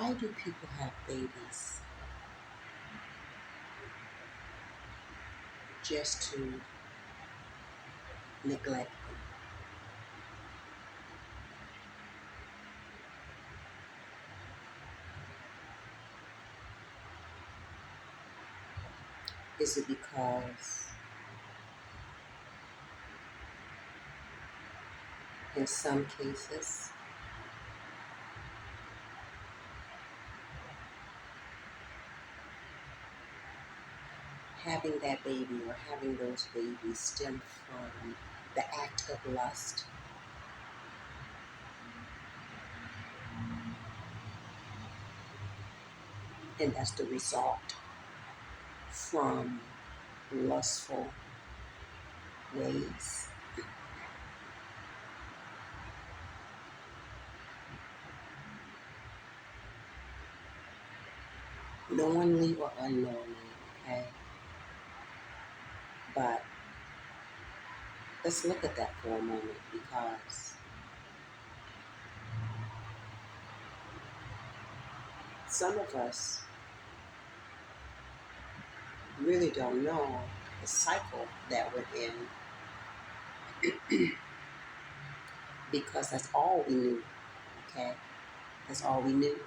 Why do people have babies just to neglect them? Is it because in some cases having that baby or having those babies stem from the act of lust, and that's the result from lustful ways? Knowingly or unknowingly, okay? But let's look at that for a moment, because some of us really don't know the cycle that we're in, because that's all we knew, okay? That's all we knew.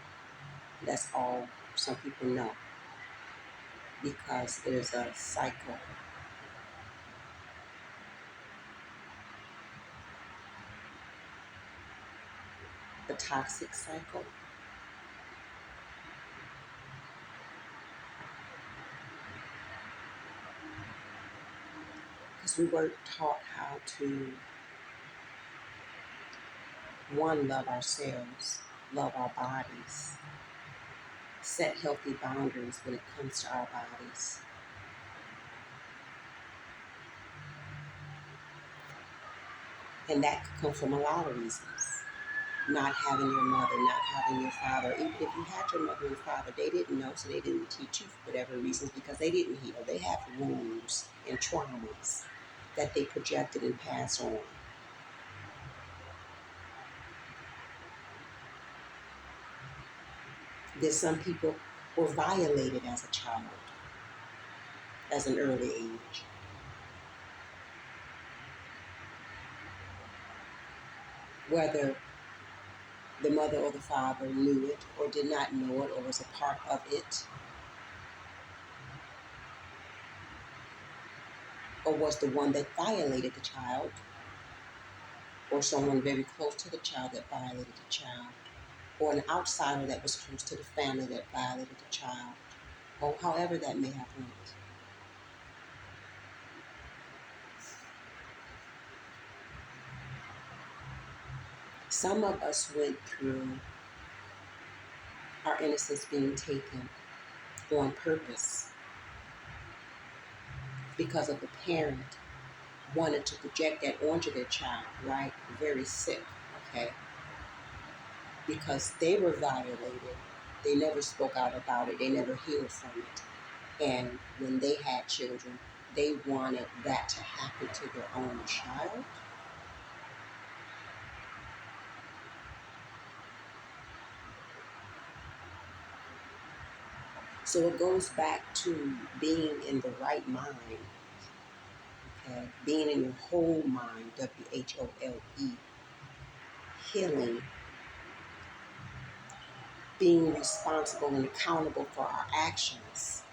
That's all some people know, because there's a cycle. The toxic cycle. Because we weren't taught how to, one, love ourselves, love our bodies, set healthy boundaries when it comes to our bodies. And that could come from a lot of reasons. Not having your mother, not having your father. Even if you had your mother and father, they didn't know, so they didn't teach you for whatever reasons, because they didn't heal. They have wounds and traumas that they projected and passed on. Then some people were violated as a child, as an early age. Whether the mother or the father knew it or did not know it or was a part of it, or was the one that violated the child, or someone very close to the child that violated the child, or an outsider that was close to the family that violated the child, or however that may have went. Some of us went through our innocence being taken on purpose because of the parent wanted to project that onto their child, right? Very sick, okay? Because they were violated. They never spoke out about it. They never healed from it. And when they had children, they wanted that to happen to their own child. So it goes back to being in the right mind, okay? Being in your whole mind, WHOLE, healing, being responsible and accountable for our actions.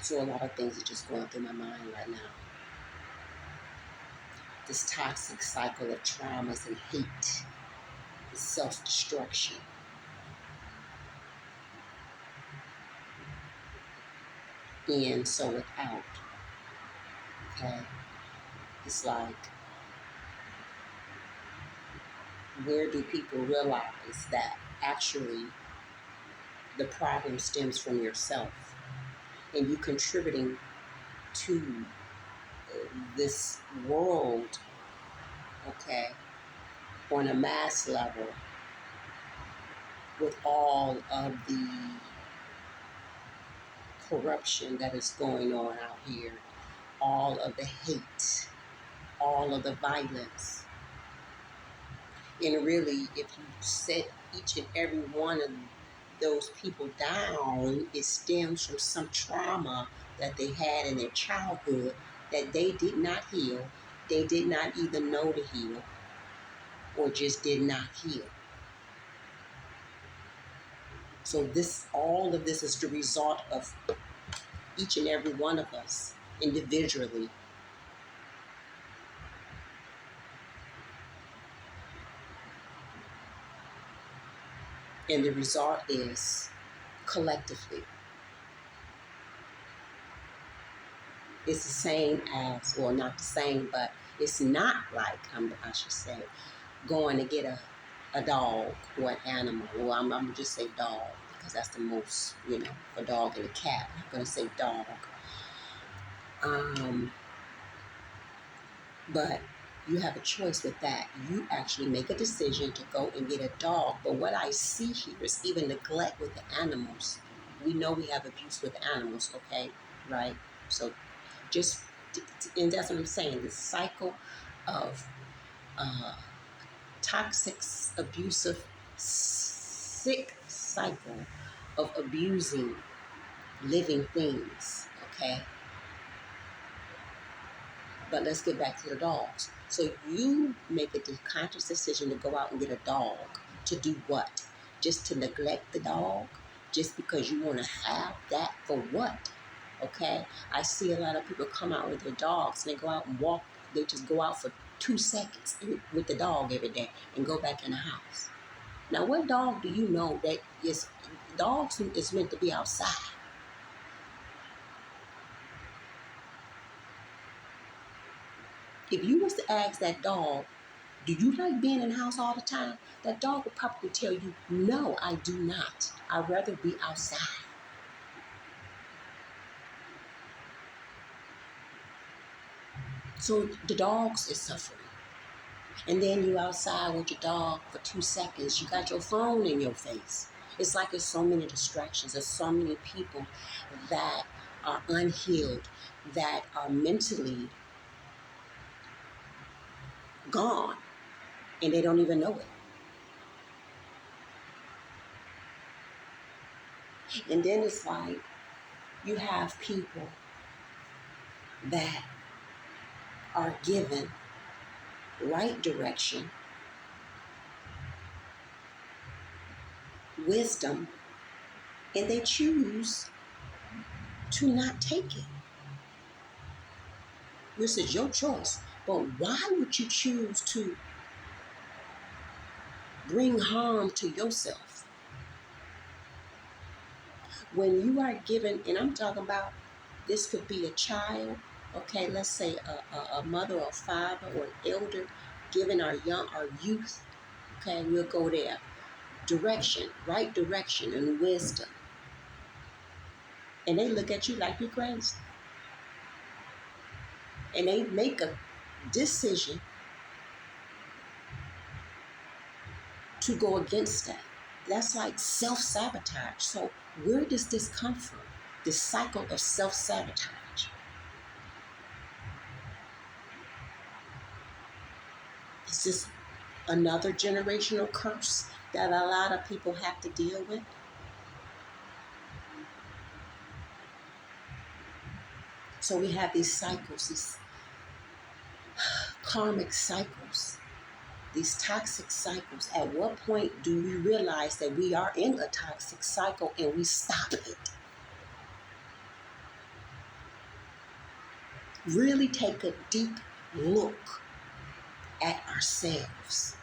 So a lot of things are just going through my mind right now. This toxic cycle of traumas and hate, self-destruction, in, so without, okay? It's like, where do people realize that actually The problem stems from yourself, and you contributing to this world, okay, on a mass level, with all of the corruption that is going on out here, all of the hate, all of the violence. And really, if you set each and every one of those people down, it stems from some trauma that they had in their childhood that they did not heal. They did not either know to heal or just did not heal. So all of this is the result of each and every one of us individually. And the result is collectively. It's the same as, well, not the same, but it's not like, I should say, going to get a dog or an animal. Well, I'm going to just say dog because that's the most, a dog and a cat. I'm going to say dog. But you have a choice with that. You actually make a decision to go and get a dog. But what I see here is even neglect with the animals. We know we have abuse with animals, okay? Right? So and that's what I'm saying, this cycle of toxic, abusive, sick cycle of abusing living things, okay? But let's get back to the dogs. So you make a conscious decision to go out and get a dog. To do what? Just to neglect the dog? Just because you want to have that for what? Okay? I see a lot of people come out with their dogs and they go out and walk. They just go out for 2 seconds with the dog every day and go back in the house. Now, what dog do you know that dogs is meant to be outside? If you was to ask that dog, do you like being in the house all the time? That dog would probably tell you, no, I do not. I'd rather be outside. So the dogs is suffering. And then you outside with your dog for 2 seconds. You got your phone in your face. It's like there's so many distractions. There's so many people that are unhealed, that are mentally gone, and they don't even know it. And then it's like you have people that are given right direction, wisdom, and they choose to not take it. This is your choice. But why would you choose to bring harm to yourself? When you are given, and I'm talking about, this could be a child, okay, let's say a mother or a father or an elder giving our youth, okay, we'll go there, direction, right direction and wisdom. And they look at you like you're crazy. And they make a decision to go against that. That's like self-sabotage. So where does this come from? This cycle of self-sabotage. It's just another generational curse that a lot of people have to deal with. So we have these cycles, these karmic cycles, these toxic cycles. At what point do we realize that we are in a toxic cycle and we stop it? Really take a deep look at ourselves.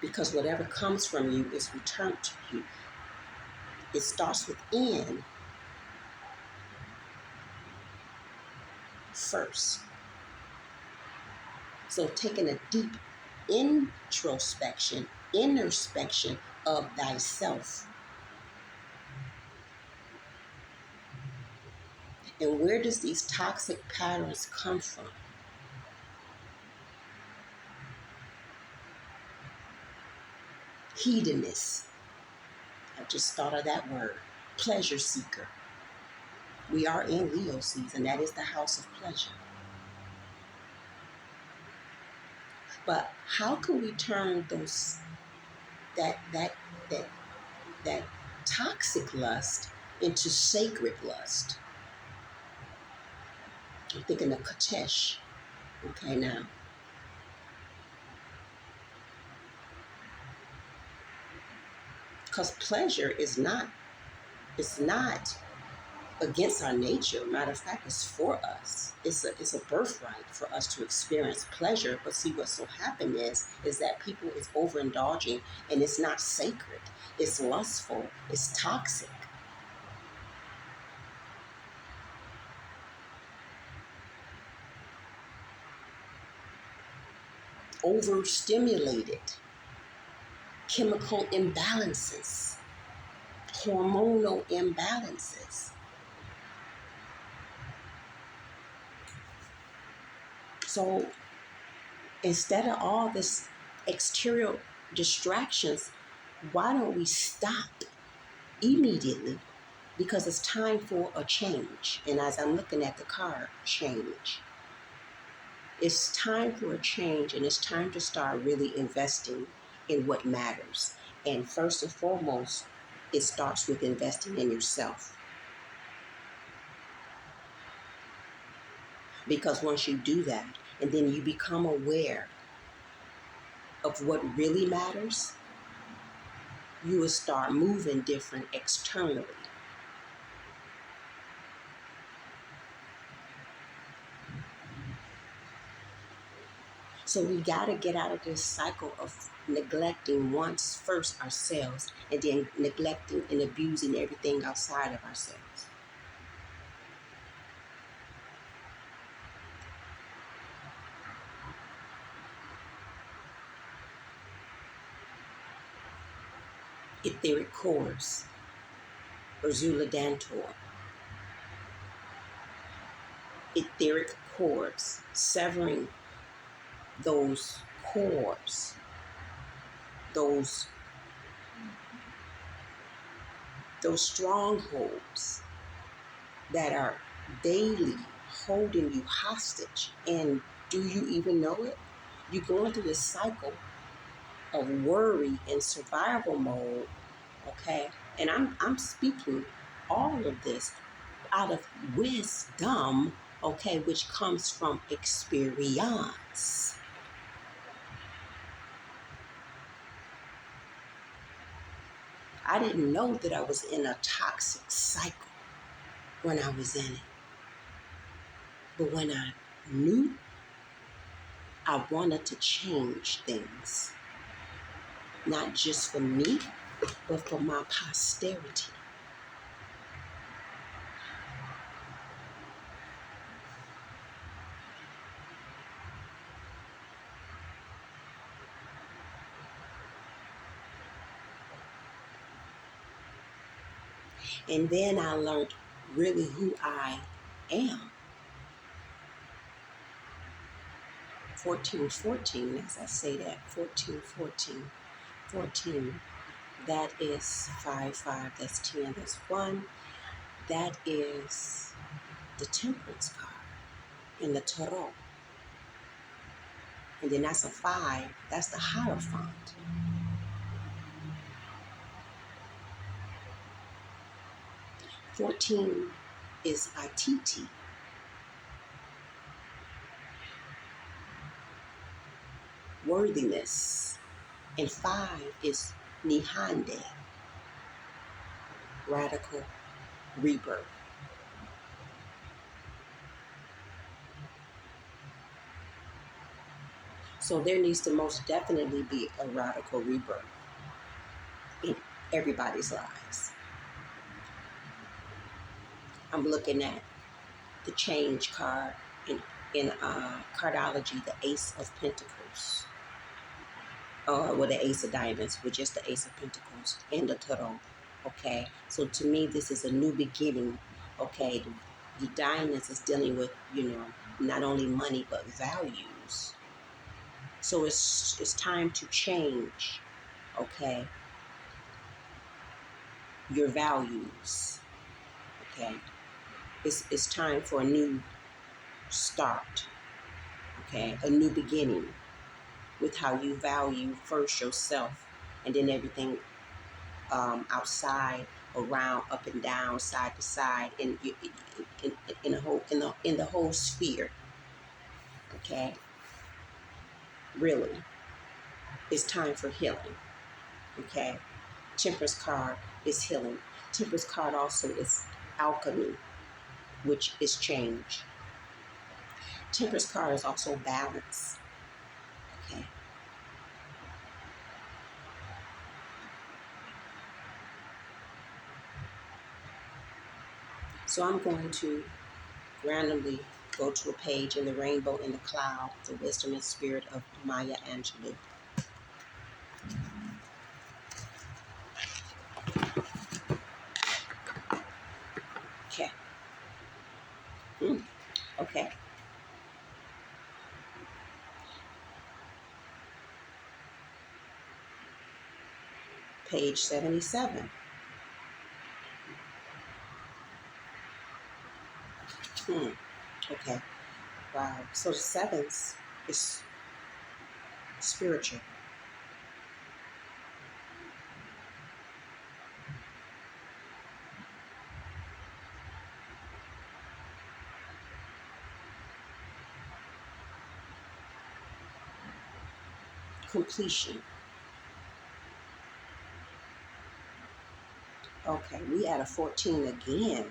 Because whatever comes from you is returned to you. It starts within first. So taking a deep introspection of thyself. And where does these toxic patterns come from? Hedonist. I just thought of that word. Pleasure seeker. We are in Leo season. That is the house of pleasure. But how can we turn that that that that toxic lust into sacred lust? I'm thinking of Katesh. Okay, now. Because pleasure is not, it's not against our nature. Matter of fact, it's for us. It's a birthright for us to experience pleasure. But see, what's so happened is that people is overindulging, and it's not sacred. It's lustful. It's toxic. Overstimulated. Chemical imbalances. Hormonal imbalances. So instead of all this exterior distractions, why don't we stop immediately? Because it's time for a change. And as I'm looking at the card, change. It's time for a change, and it's time to start really investing in what matters. And first and foremost, it starts with investing in yourself. Because once you do that, and then you become aware of what really matters, you will start moving different externally. So we got to get out of this cycle of neglecting first ourselves, and then neglecting and abusing everything outside of ourselves. Etheric cores, Ursula Dantor. Etheric cores, severing those cores, those strongholds that are daily holding you hostage. And do you even know it? You're going through this cycle of worry and survival mode, okay? And I'm speaking all of this out of wisdom, okay, which comes from experience. I didn't know that I was in a toxic cycle when I was in it. But when I knew, I wanted to change things. Not just for me, but for my posterity. And then I learned really who I am. 1414, as I say that, 1414. 14, that is 5, that's 10, that's 1. That is the Temperance card in the Tarot. And then that's a 5, that's the Hierophant. 14 is Atiti. Worthiness. And 5 is Nihande. Radical rebirth. So there needs to most definitely be a radical rebirth in everybody's lives. I'm looking at the change card in cardology, the Ace of Pentacles. With the Ace of Diamonds, with just the Ace of Pentacles and the Tarot. Okay, so to me, this is a new beginning. Okay, the Diamonds is dealing with, not only money but values. So it's time to change. Okay, your values. Okay, it's time for a new start. Okay, a new beginning with how you value first yourself, and then everything outside, around, up and down, side to side, in the whole sphere. Okay, really, it's time for healing. Okay, Temperance card is healing. Temperance card also is alchemy, which is change. Temperance card is also balance. Okay, so I'm going to randomly go to a page in the Rainbow in the Cloud, the wisdom and spirit of Maya Angelou. Okay. Okay. Page 77. Okay. Wow. So the sevens is spiritual. Completion. Okay, we add a 14 again.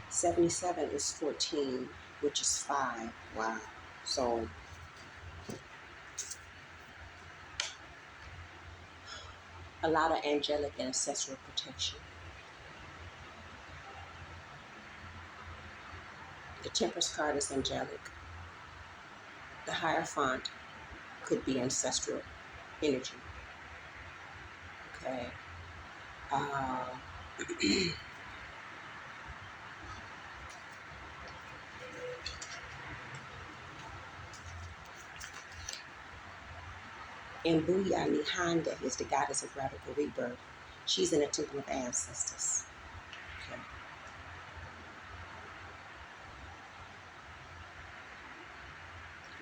77 is 14, which is 5. Wow. So a lot of angelic and ancestral protection. The Temperance card is angelic. The Hierophant could be ancestral energy. Okay. And Booyah Nihanda is the goddess of radical rebirth. She's in the temple of ancestors. Okay.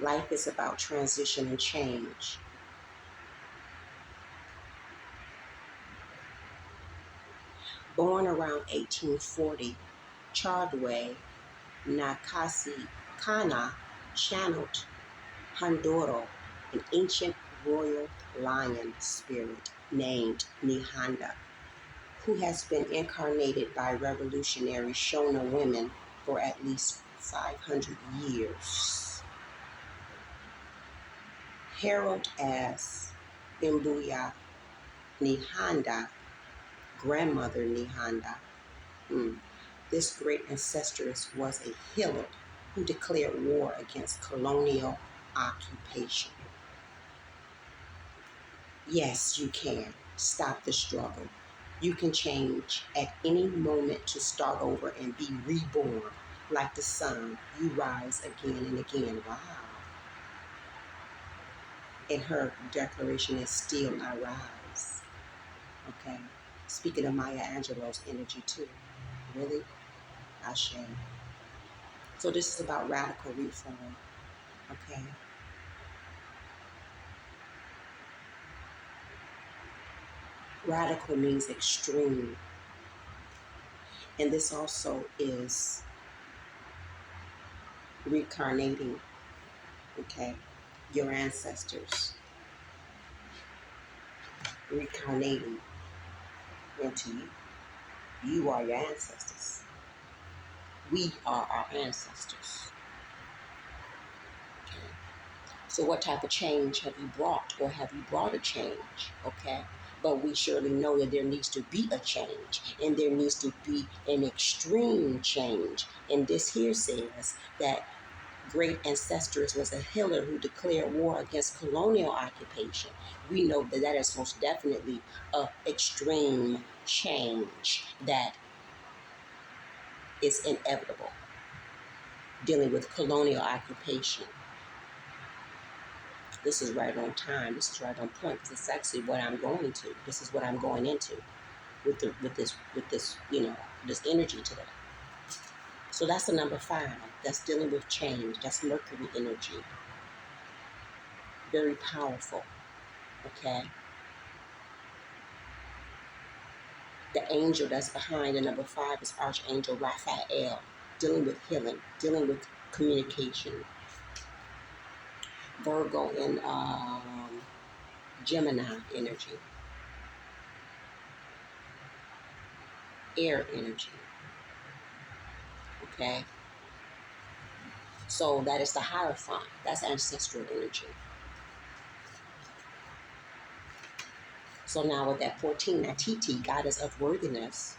Life is about transition and change. Born around 1840, Chardway Nakasi Kana channeled Handoro, an ancient royal lion spirit named Nihanda, who has been incarnated by revolutionary Shona women for at least 500 years. Heralded as Imbuya Nihanda, grandmother Nihanda, this great ancestress was a healer who declared war against colonial occupation. Yes, you can stop the struggle. You can change at any moment to start over and be reborn. Like the sun, you rise again and again. Wow. And her declaration is still I rise. Okay. Speaking of Maya Angelou's energy too. Really? Ashe. So this is about radical reform. Okay. Radical means extreme. And this also is reincarnating, okay, your ancestors. Reincarnating into you. You are your ancestors. We are our ancestors. Okay. So what type of change have you brought, or have you brought a change? Okay. But we surely know that there needs to be a change, and there needs to be an extreme change. And this here says that great ancestors was a healer who declared war against colonial occupation. We know that that is most definitely a extreme change that is inevitable, dealing with colonial occupation. This is right on time. This is right on point because it's actually what I'm going to. This is what I'm going into with this this energy today. So that's the number 5. That's dealing with change. That's Mercury energy. Very powerful. Okay. The angel that's behind the number 5 is Archangel Raphael, dealing with healing, dealing with communication. Virgo and Gemini energy, air energy. Okay. So that is the Hierophant. That's ancestral energy. So now with that 14, Natiti, goddess of worthiness,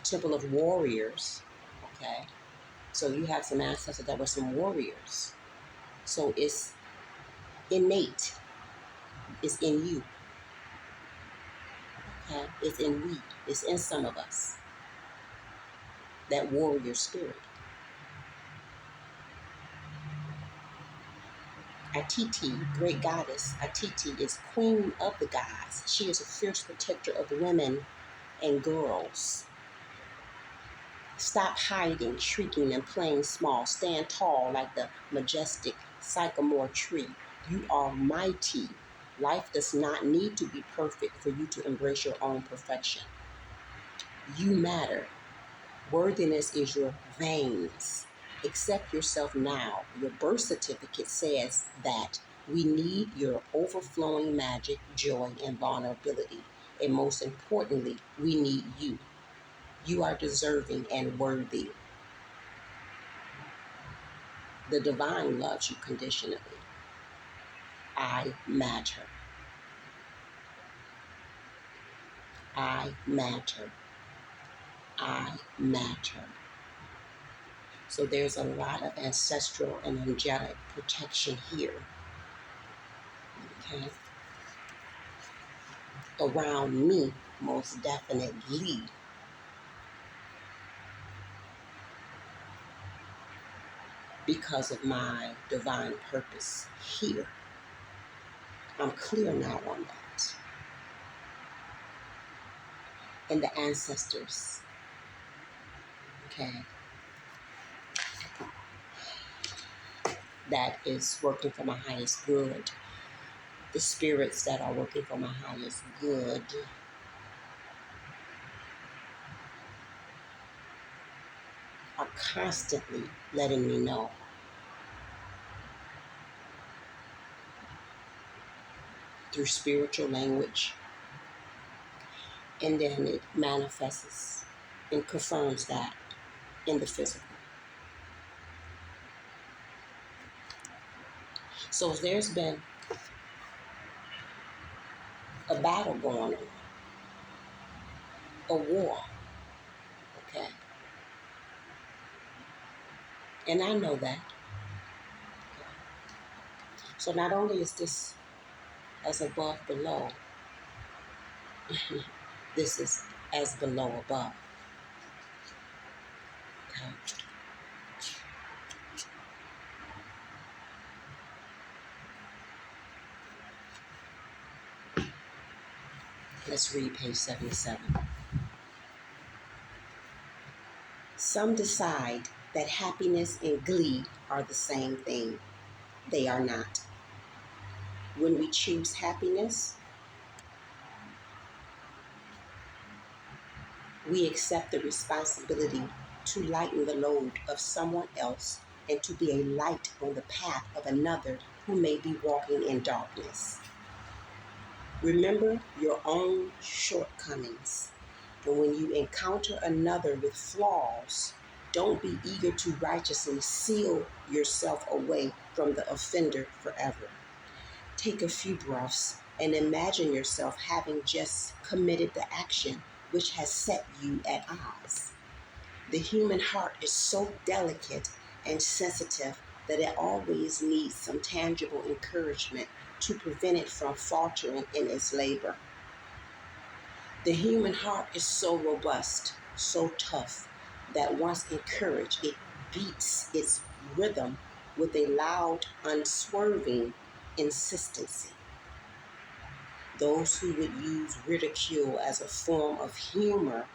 temple of warriors. Okay. So you have some ancestors that were some warriors. So it's innate. It's in you. Okay. It's in we. It's in some of us. That warrior spirit. Atiti, great goddess. Atiti is queen of the gods. She is a fierce protector of women and girls. Stop hiding, shrieking, and playing small. Stand tall like the majestic sycamore tree. You are mighty. Life does not need to be perfect for you to embrace your own perfection. You matter. Worthiness is your veins. Accept yourself now. Your birth certificate says that we need your overflowing magic, joy, and vulnerability. And most importantly, we need you. You are deserving and worthy. The divine loves you conditionally. I matter. I matter. I matter. So there's a lot of ancestral and angelic protection here. Okay. Around me, most definitely. Because of my divine purpose here. I'm clear now on that. And the ancestors. Okay. That is working for my highest good. The spirits that are working for my highest good are constantly letting me know through spiritual language, and then it manifests and confirms that in the physical. So there's been a battle going on, a war, okay? And I know that. So not only is this as above below, this is as below above. Okay. Let's read page 77. Some decide that happiness and glee are the same thing. They are not. When we choose happiness, we accept the responsibility to lighten the load of someone else and to be a light on the path of another who may be walking in darkness. Remember your own shortcomings. And when you encounter another with flaws, don't be eager to righteously seal yourself away from the offender forever. Take a few breaths and imagine yourself having just committed the action which has set you at odds. The human heart is so delicate and sensitive that it always needs some tangible encouragement to prevent it from faltering in its labor. The human heart is so robust, so tough, that once encouraged, it beats its rhythm with a loud, unswerving insistency. Those who would use ridicule as a form of humor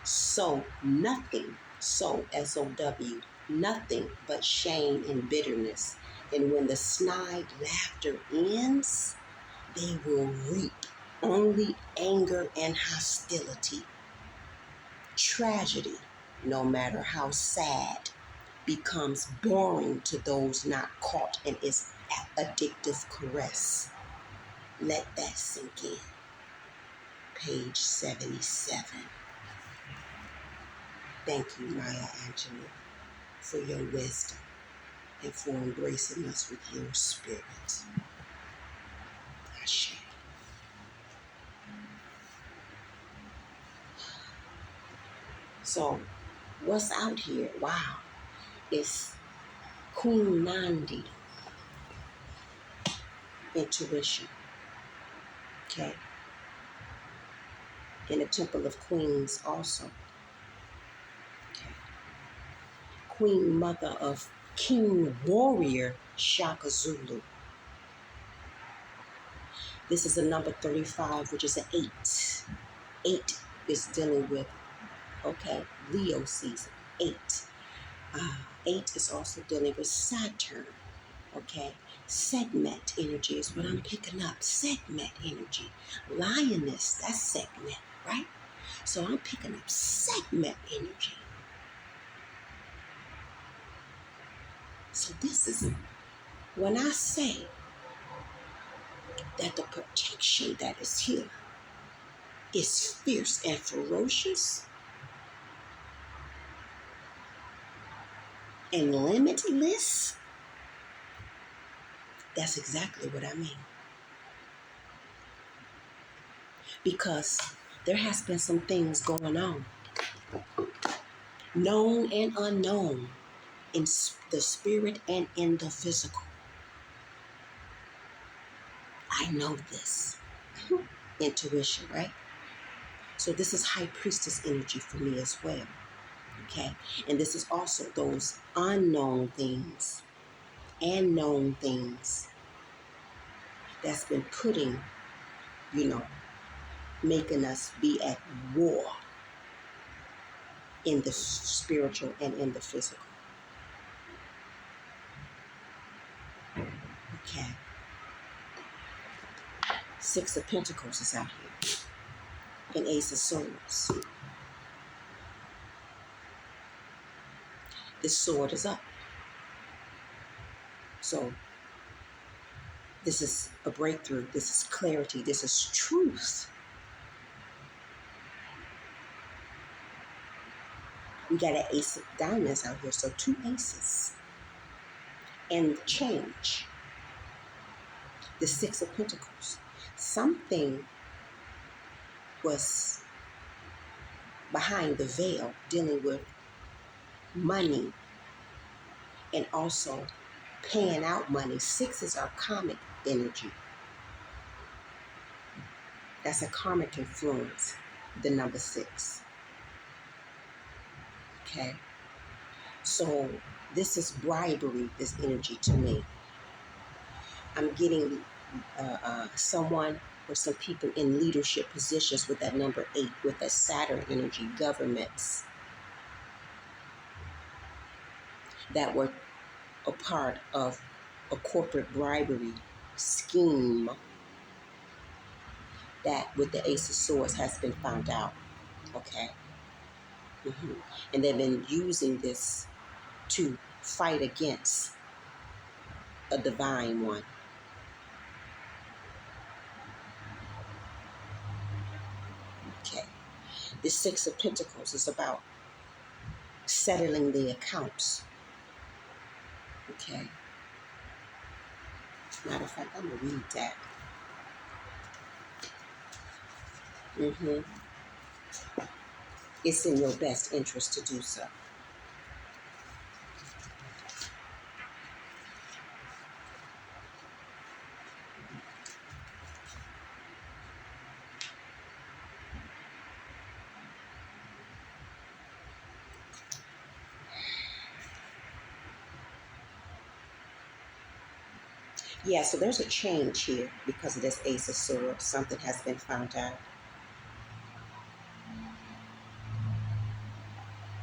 sow nothing, sow, S-O-W, nothing but shame and bitterness. And when the snide laughter ends, they will reap only anger and hostility. Tragedy, no matter how sad, becomes boring to those not caught in its addictive caress. Let that sink in. Page 77. Thank you, Maya Angelou, for your wisdom and for embracing us with your spirit. Ashe. So, what's out here? Wow. It's Queen Nandi, intuition. Okay. In the Temple of Queens also. Okay. Queen Mother of King Warrior Shaka Zulu. This is a number 35, which is an 8. 8 is dealing with, okay, Leo season. 8. 8 is also dealing with Saturn. Okay, segment energy is what I'm picking up. Segment energy. Lioness, that's segment, right? So I'm picking up segment energy. So this is, when I say that the protection that is here is fierce and ferocious and limitless, that's exactly what I mean. Because there has been some things going on, known and unknown, in the spirit and in the physical. I know this. Intuition, right? So this is high priestess energy for me as well. Okay? And this is also those unknown things and known things that's been putting, making us be at war in the spiritual and in the physical. Okay. 6 of Pentacles is out here. And Ace of Swords. This sword is up. So this is a breakthrough. This is clarity. This is truth. We got an Ace of Diamonds out here. So 2 aces. And change. The 6 of Pentacles. Something was behind the veil dealing with money and also paying out money. 6 is our karmic energy. That's a karmic influence, the number 6. Okay? So this is bribery, this energy to me. I'm getting someone or some people in leadership positions with that number 8, with that Saturn energy, governments that were a part of a corporate bribery scheme that with the Ace of Swords has been found out. Okay? And they've been using this to fight against a divine one. Okay. The 6 of Pentacles is about settling the accounts. Okay. Matter of fact, I'm going to read that. It's in your best interest to do so. Yeah, so there's a change here because of this Ace of Swords. Something has been found out.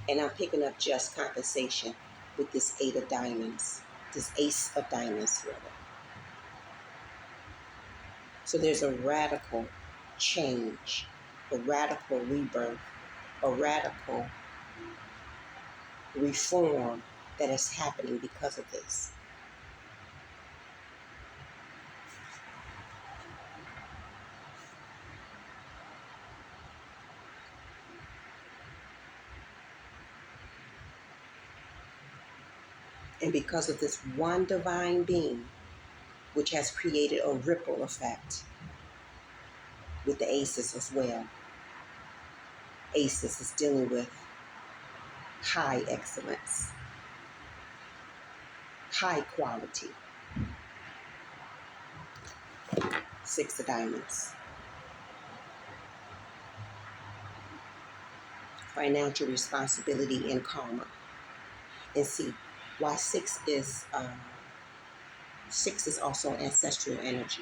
And I'm picking up just compensation with this Eight of Diamonds, this Ace of Diamonds, rather. So there's a radical change, a radical rebirth, a radical reform that is happening because of this. And because of this one divine being, which has created a ripple effect with the aces as well. Aces is dealing with high excellence, high quality. Six of Diamonds. Financial responsibility and karma. And see, why six is also ancestral energy.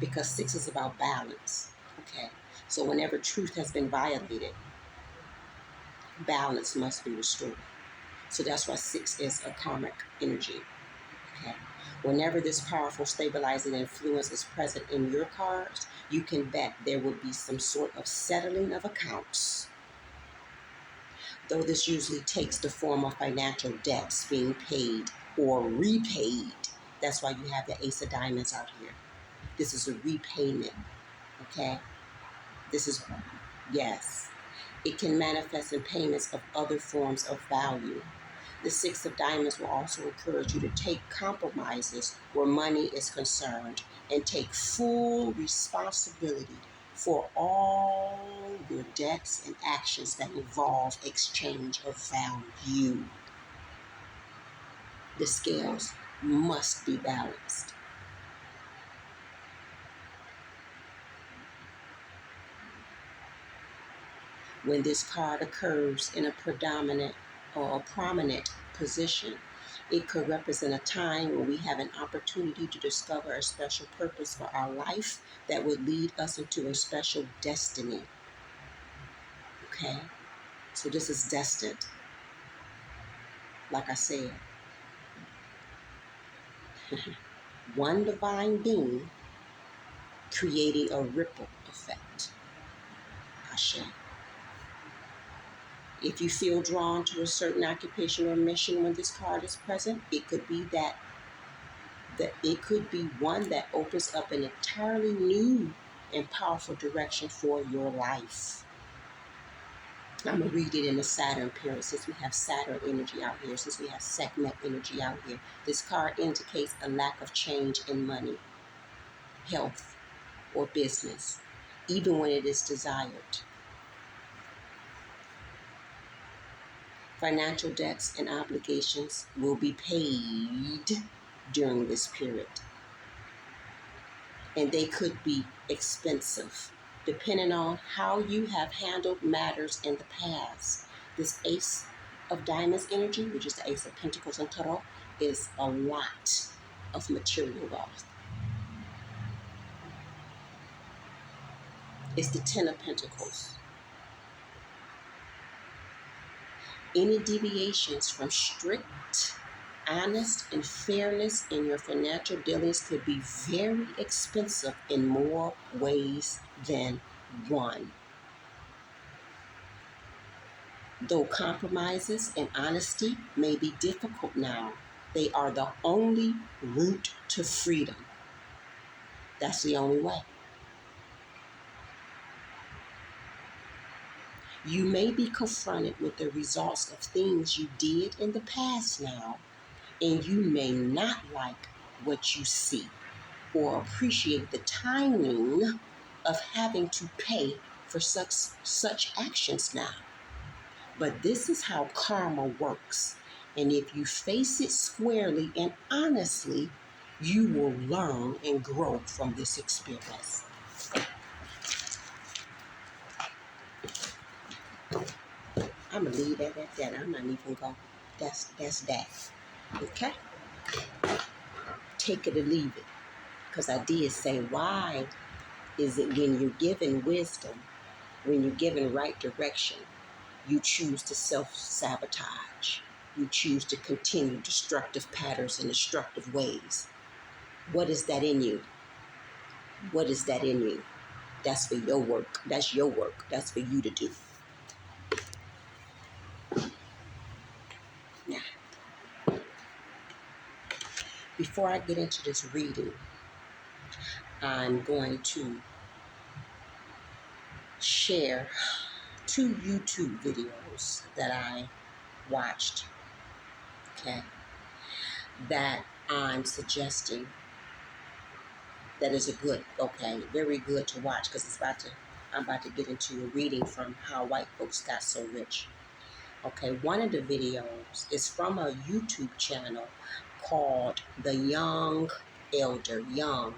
Because six is about balance. Okay. So whenever truth has been violated, balance must be restored. So that's why six is a karmic energy. Okay. Whenever this powerful stabilizing influence is present in your cards, you can bet there will be some sort of settling of accounts. Though this usually takes the form of financial debts being paid or repaid. That's why you have the Ace of Diamonds out here. This is a repayment. Okay. This is, yes. It can manifest in payments of other forms of value. The Six of Diamonds will also encourage you to take compromises where money is concerned and take full responsibility for all your debts and actions that involve exchange of value. The scales must be balanced. When this card occurs in a predominant or a prominent position, it could represent a time when we have an opportunity to discover a special purpose for our life that would lead us into a special destiny. Okay? So this is destined. Like I said, one divine being creating a ripple effect. Ashe. If you feel drawn to a certain occupation or mission when this card is present, it could be that it could be one that opens up an entirely new and powerful direction for your life. I'm going to read it in the Saturn period, since we have Saturn energy out here, since we have Sekhmet energy out here. This card indicates a lack of change in money, health, or business, even when it is desired. Financial debts and obligations will be paid during this period. And they could be expensive, depending on how you have handled matters in the past. This Ace of Diamonds energy, which is the Ace of Pentacles and Tarot, is a lot of material wealth. It's the Ten of Pentacles. Any deviations from strict, honest, and fairness in your financial dealings could be very expensive in more ways than one. Though compromises and honesty may be difficult now, they are the only route to freedom. That's the only way. You may be confronted with the results of things you did in the past now, and you may not like what you see or appreciate the timing of having to pay for such actions now. But this is how karma works. And if you face it squarely and honestly, you will learn and grow from this experience. I'm going to leave that at that. I'm not even going to That's that. Okay? Take it or leave it. Because I did say, why is it when you're given wisdom, when you're given right direction, you choose to self-sabotage? You choose to continue destructive patterns and destructive ways. What is that in you? What is that in you? That's for your work. That's your work. That's for you to do. Now, before I get into this reading, I'm going to share 2 YouTube videos that I watched, okay, that I'm suggesting that is very good to watch, because I'm about to get into a reading from How White Folks Got So Rich. Okay, one of the videos is from a YouTube channel called The Young Elder, Young,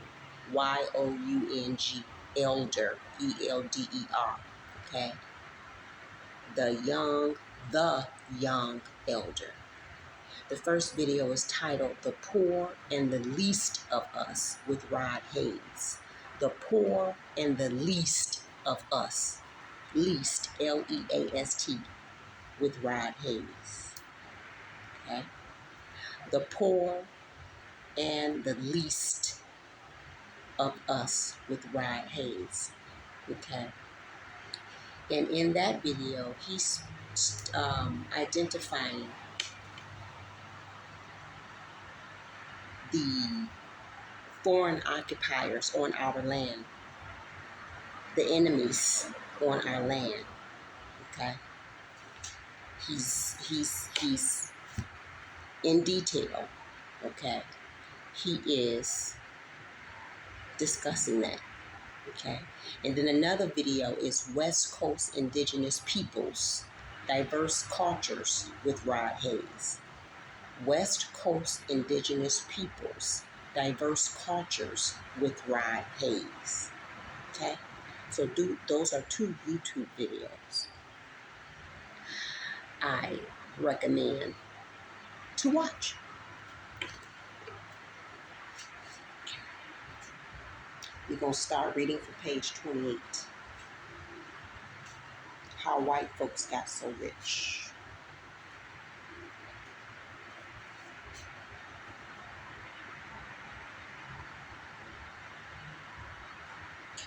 Y-O-U-N-G, Elder, E-L-D-E-R, okay? The Young Elder. The first video is titled The Poor and the Least of Us with Rod Haynes. The Poor and the Least of Us. Least, L-E-A-S-T, with Rod Haynes. Okay? The Poor and the Least of Us with Rod Haynes. Okay? And in that video, he's identifying the foreign occupiers on our land, the enemies on our land. Okay, he's in detail. Okay, he is discussing that. Okay, and then another video is West Coast Indigenous Peoples, Diverse Cultures with Rod Haynes. West Coast Indigenous Peoples, Diverse Cultures with Rod Haynes. Okay, so those are 2 YouTube videos I recommend to watch. We're going to start reading from page 28. How White Folks Got So Rich.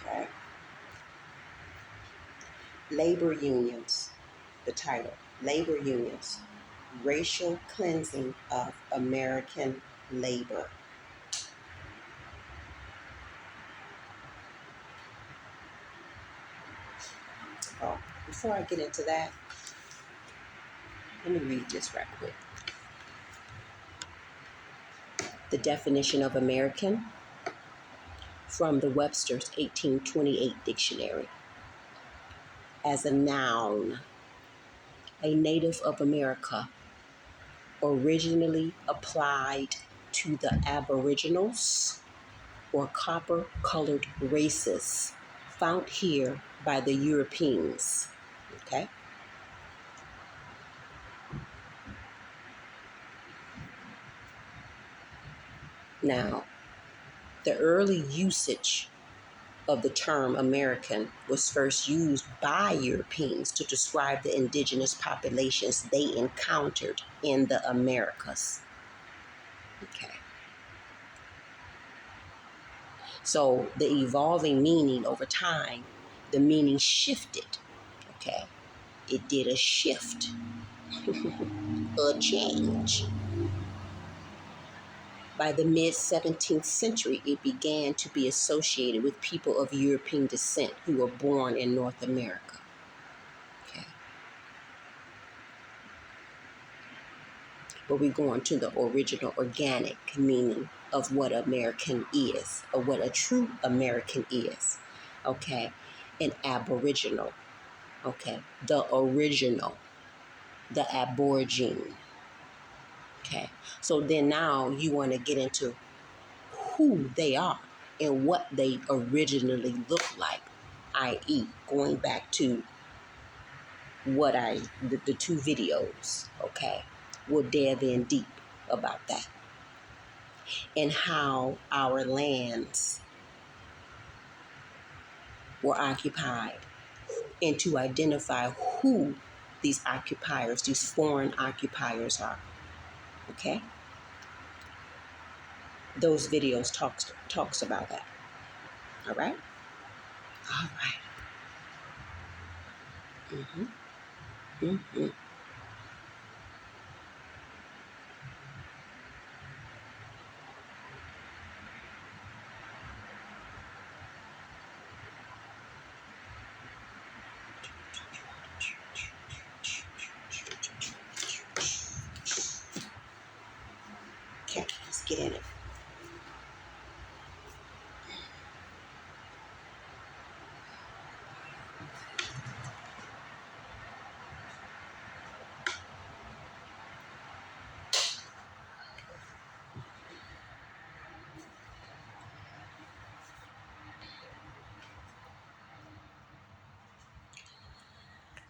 Okay. Labor Unions. The title. Labor Unions. Racial Cleansing of American Labor. Oh, before I get into that, let me read this right quick. The definition of American from the Webster's 1828 dictionary. As a noun, a native of America, originally applied to the aboriginals or copper-colored races found here by the Europeans. Okay? Now, the early usage of the term American was first used by Europeans to describe the indigenous populations they encountered in the Americas. Okay. So the evolving meaning over time, the meaning shifted. Okay. It did a shift, a change. By the mid-17th century, it began to be associated with people of European descent who were born in North America. Okay. But we're going to the original organic meaning of what American is, or what a true American is. Okay. An aboriginal. Okay. The original. The aborigine. Okay. So then now you want to get into who they are and what they originally look like, i.e. going back to what the 2 videos, okay? will delve in deep about that and how our lands were occupied and to identify who these occupiers, these foreign occupiers are. Okay? Those videos talks about that. All right? All right. Mm-hmm. Mm-hmm. Okay, let's get in it.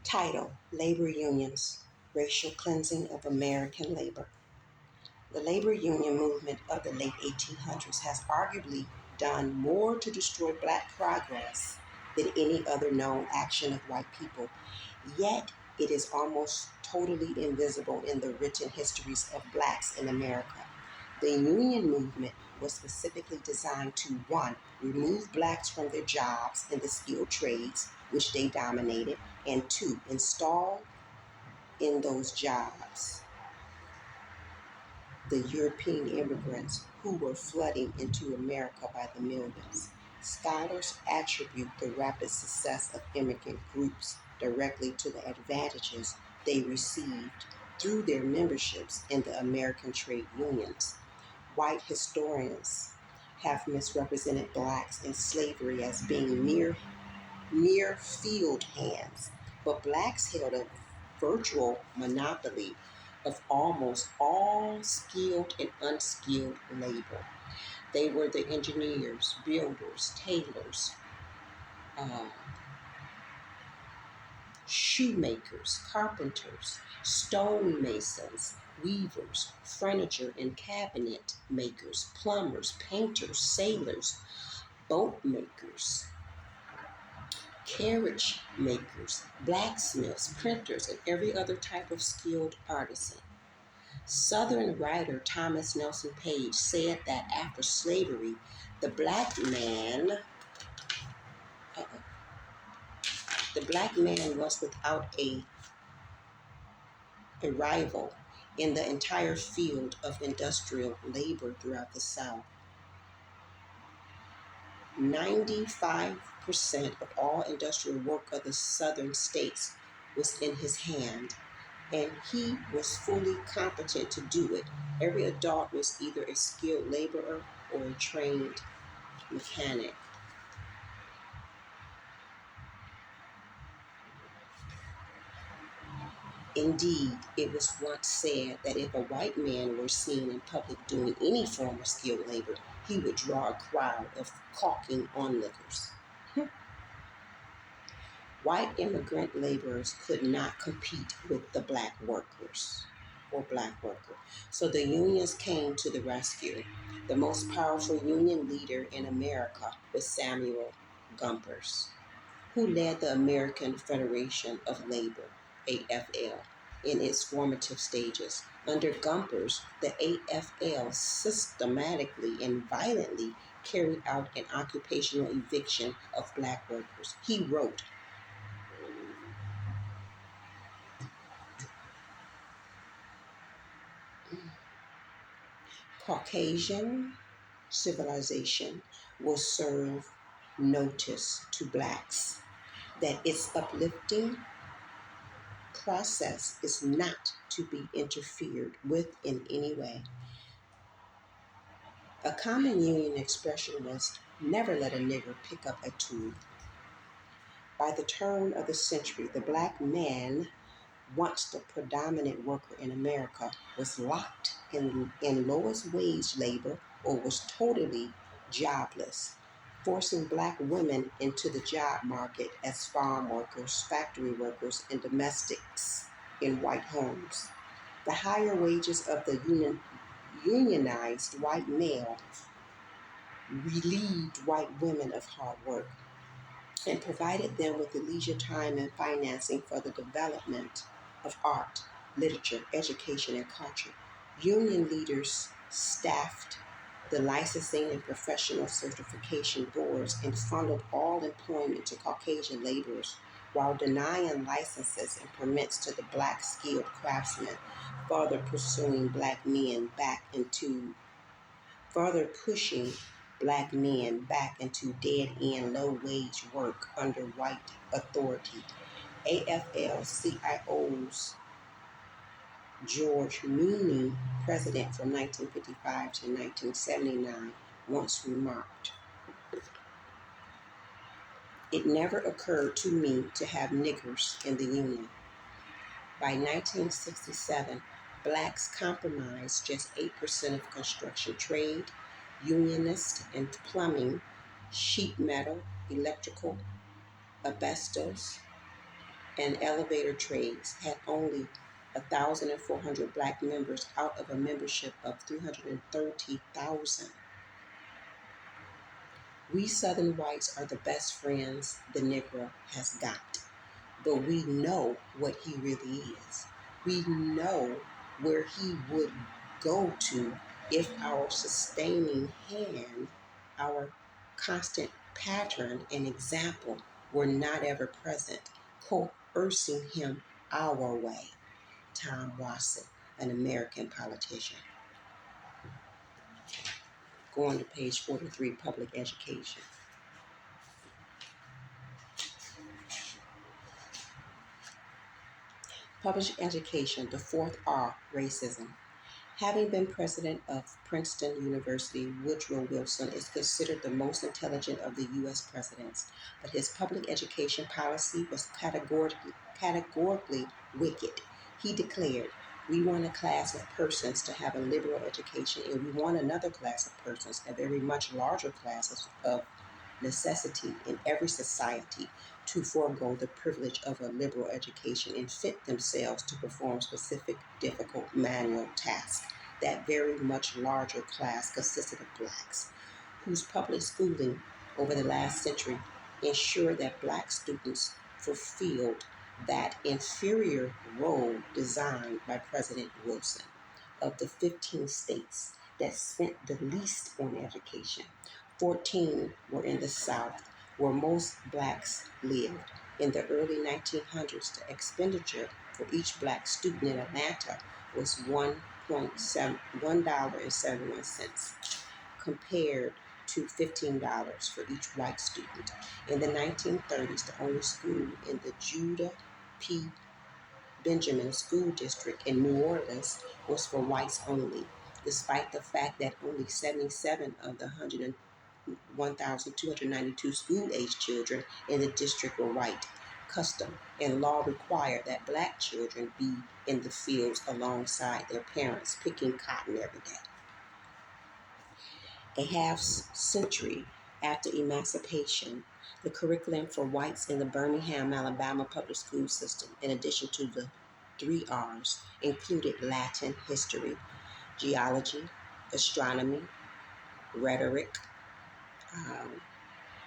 Title: Labor Unions, Racial Cleansing of American Labor. The labor union movement of the late 1800s has arguably done more to destroy Black progress than any other known action of white people, yet it is almost totally invisible in the written histories of Blacks in America. The union movement was specifically designed to, one, remove Blacks from their jobs in the skilled trades, which they dominated, and two, install in those jobs the European immigrants who were flooding into America by the millions. Scholars attribute the rapid success of immigrant groups directly to the advantages they received through their memberships in the American trade unions. White historians have misrepresented Blacks in slavery as being mere field hands, but Blacks held a virtual monopoly of almost all skilled and unskilled labor. They were the engineers, builders, tailors, uh, shoemakers, carpenters, stonemasons, weavers, furniture and cabinet makers, plumbers, painters, sailors, boat makers, carriage makers, blacksmiths, printers, and every other type of skilled artisan. Southern writer Thomas Nelson Page said that after slavery, the black man, uh-uh, the black man was without a rival in the entire field of industrial labor throughout the South. 95% of all industrial work of the southern states was in his hand, and he was fully competent to do it. Every adult was either a skilled laborer or a trained mechanic. Indeed, it was once said that if a white man were seen in public doing any form of skilled labor, he would draw a crowd of caulking onlookers. White immigrant laborers could not compete with the black workers or black worker. So the unions came to the rescue. The most powerful union leader in America was Samuel Gompers, who led the American Federation of Labor, AFL, in its formative stages. Under Gompers, the AFL systematically and violently carried out an occupational eviction of black workers. He wrote, Caucasian civilization will serve notice to blacks that its uplifting process is not to be interfered with in any way. A common union expression was never let a nigger pick up a tool. By the turn of the century, the black man, once the predominant worker in America, was locked in lowest wage labor or was totally jobless, forcing black women into the job market as farm workers, factory workers, and domestics in white homes. The higher wages of the unionized white male relieved white women of hard work and provided them with the leisure time and financing for the development of art, literature, education, and culture. Union leaders staffed the licensing and professional certification boards and funneled all employment to Caucasian laborers while denying licenses and permits to the black skilled craftsmen, further pursuing black men back into further pushing black men back into dead-end low-wage work under white authority. AFL-CIO's George Meany, president from 1955 to 1979, once remarked, "It never occurred to me to have niggers in the Union." By 1967, blacks comprised just 8% of construction trade, unionists in plumbing, sheet metal, electrical, asbestos, and elevator trades had only 1,400 black members out of a membership of 330,000. We Southern whites are the best friends the Negro has got. But we know what he really is. We know where he would go to if our sustaining hand, our constant pattern and example were not ever present, coercing him our way. Tom Watson, an American politician. Going to page 43, public education. Public education, the fourth R, racism. Having been president of Princeton University, Woodrow Wilson is considered the most intelligent of the U.S. presidents, but his public education policy was categorically wicked. He declared, "We want a class of persons to have a liberal education, and we want another class of persons, a very much larger class of necessity in every society, to forego the privilege of a liberal education and fit themselves to perform specific, difficult manual tasks." That very much larger class consisted of blacks, whose public schooling over the last century ensured that black students fulfilled that inferior role designed by President Wilson. Of the 15 states that spent the least on education, 14 were in the South, where most blacks lived. In the early 1900s, the expenditure for each black student in Atlanta was $1.71 compared to $15 for each white student. In the 1930s, the only school in the Judah P. Benjamin School District in New Orleans was for whites only, despite the fact that only 77 of the 101,292 school-age children in the district were white. Custom and law required that black children be in the fields alongside their parents, picking cotton every day. A half century after emancipation, the curriculum for whites in the Birmingham, Alabama public school system, in addition to the 3 R's, included Latin, history, geology, astronomy, rhetoric,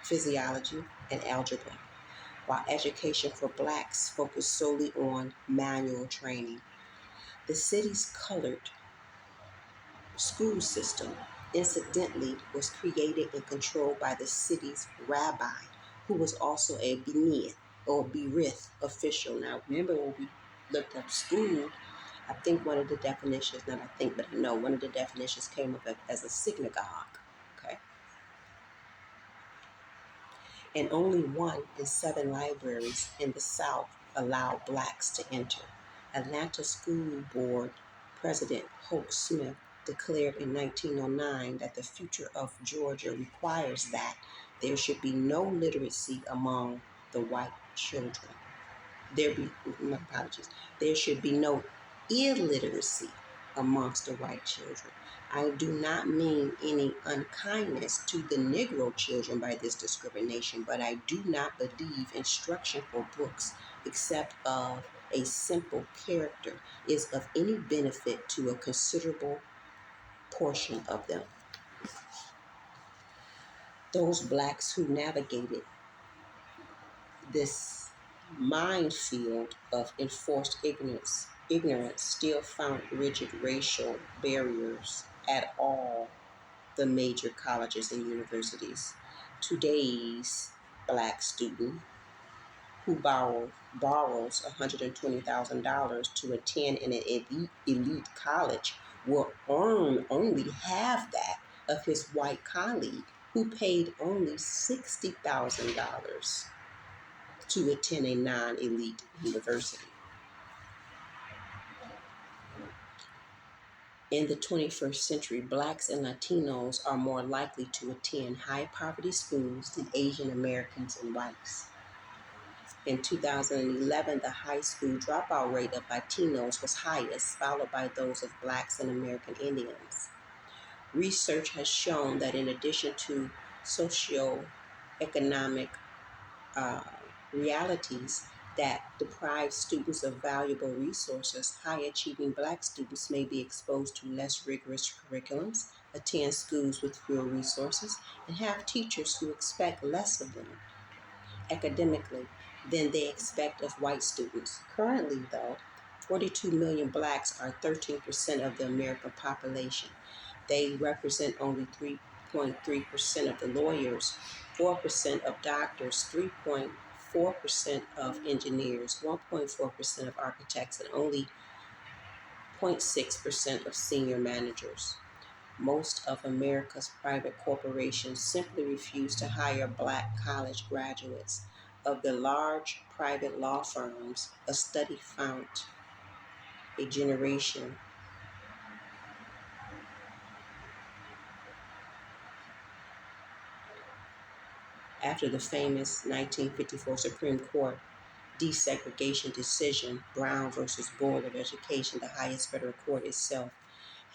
physiology, and algebra, while education for blacks focused solely on manual training. The city's colored school system, incidentally, was created and controlled by the city's rabbi, who was also a Benith or Berith official. Now, remember when we looked up school, I think one of the definitions, not I think, but I know one of the definitions came up as a synagogue. Okay. And only 1 in 7 libraries in the South allowed blacks to enter. Atlanta School Board President Hoke Smith declared in 1909 that the future of Georgia requires that there should be no literacy among the white children. My apologies. There should be no illiteracy amongst the white children. I do not mean any unkindness to the Negro children by this discrimination, but I do not believe instruction for books except of a simple character is of any benefit to a considerable portion of them. Those blacks who navigated this minefield of enforced ignorance still found rigid racial barriers at all the major colleges and universities. Today's black student who borrows $120,000 to attend an elite college will earn only half that of his white colleague who paid only $60,000 to attend a non-elite university. In the 21st century, blacks and Latinos are more likely to attend high poverty schools than Asian Americans and whites. In 2011, the high school dropout rate of Latinos was highest, followed by those of blacks and American Indians. Research has shown that in addition to socioeconomic uh, realities that deprive students of valuable resources, high-achieving black students may be exposed to less rigorous curriculums, attend schools with fewer resources, and have teachers who expect less of them academically than they expect of white students. Currently, though, 42 million blacks are 13% of the American population. They represent only 3.3% of the lawyers, 4% of doctors, 3.4% of engineers, 1.4% of architects, and only 0.6% of senior managers. Most of America's private corporations simply refuse to hire black college graduates. Of the large private law firms, a study found a generation after the famous 1954 Supreme Court desegregation decision, Brown versus Board of Education, the highest federal court itself,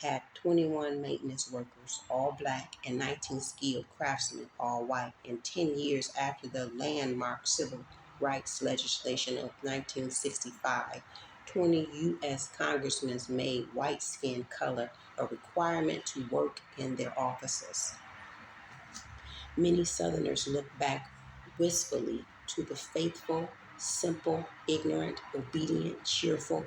had 21 maintenance workers, all black, and 19 skilled craftsmen, all white. And 10 years after the landmark civil rights legislation of 1965, 20 U.S. congressmen made white skin color a requirement to work in their offices. Many Southerners look back wistfully to the faithful, simple, ignorant, obedient, cheerful,